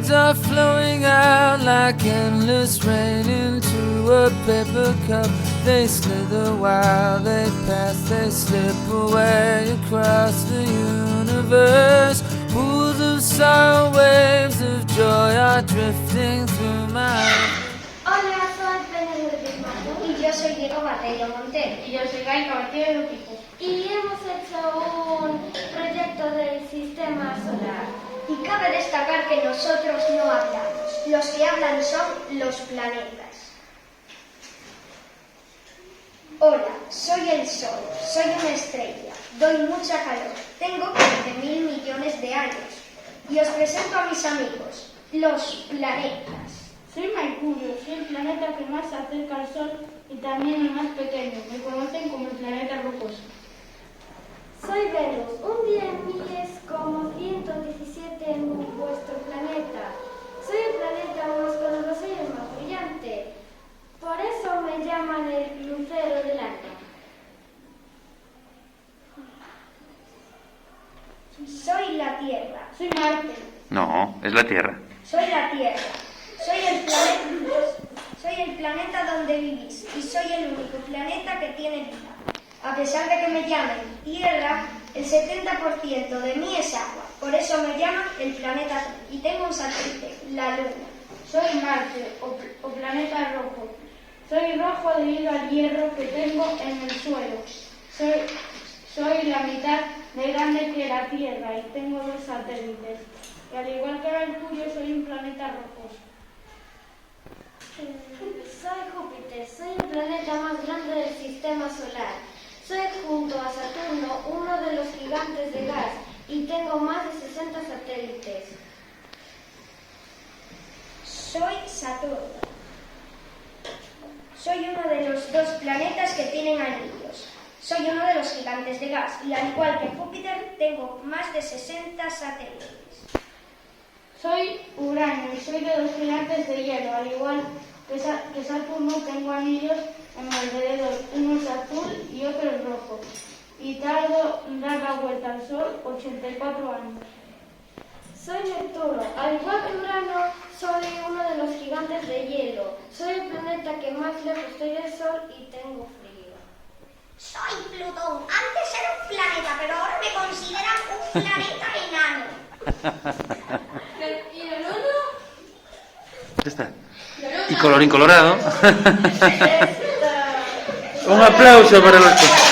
words are flowing out like endless rain into a paper cup. They slither while they pass, they slip away across the universe. Pools of sorrow, waves of joy are drifting through my eyes. Hola, soy Penélope Mato. Y yo soy Diego Batero Montero. Y yo soy Gai Caballero de Pico. Y hemos hecho un proyecto del sistema solar. Y cabe destacar que nosotros no hablamos. Los que hablan son los planetas. Hola, soy el Sol, soy una estrella, doy mucha calor, tengo 20.000 millones de años. Y os presento a mis amigos, los planetas. Soy Mercurio, soy el planeta que más se acerca al Sol y también el más pequeño. Me conocen como el planeta rocoso. Soy Venus. Un día en mí es como 117 en vuestro planeta. Soy el planeta más coloroso y el más brillante. Por eso me llaman el lucero del año. Soy la Tierra. Soy Marte. No, es la Tierra. Soy la Tierra. Soy el planeta donde vivís y soy el único planeta que tiene vida. A pesar de que me llamen Tierra, el 70% de mí es agua. Por eso me llaman el planeta azul. Y tengo un satélite, la Luna. Soy Marte, o planeta rojo. Soy rojo debido al hierro que tengo en el suelo. Soy la mitad de grande que la Tierra y tengo 2 satélites. Y al igual que Mercurio, soy un planeta rocoso. Soy Júpiter. Soy el planeta más grande del sistema solar. Soy junto a Saturno uno de los gigantes de gas y tengo más de 60 satélites. Soy Saturno. Soy uno de los 2 planetas que tienen anillos. Soy uno de los gigantes de gas y al igual que Júpiter tengo más de 60 satélites. Soy Uranio y soy de los gigantes de hielo. Al igual que Saturno, tengo anillos en mi alrededor. Uno es azul y otro es rojo. Y tardo en dar la vuelta al Sol 84 años. Soy Neptuno. Al igual que Urano, soy uno de los gigantes de hielo. Soy el planeta que más lejos estoy del Sol y tengo frío. Soy Plutón. Antes era un planeta, pero ahora me consideran un planeta enano. ¿Y el uno? Ya está. Y colorín colorado. Un aplauso para los...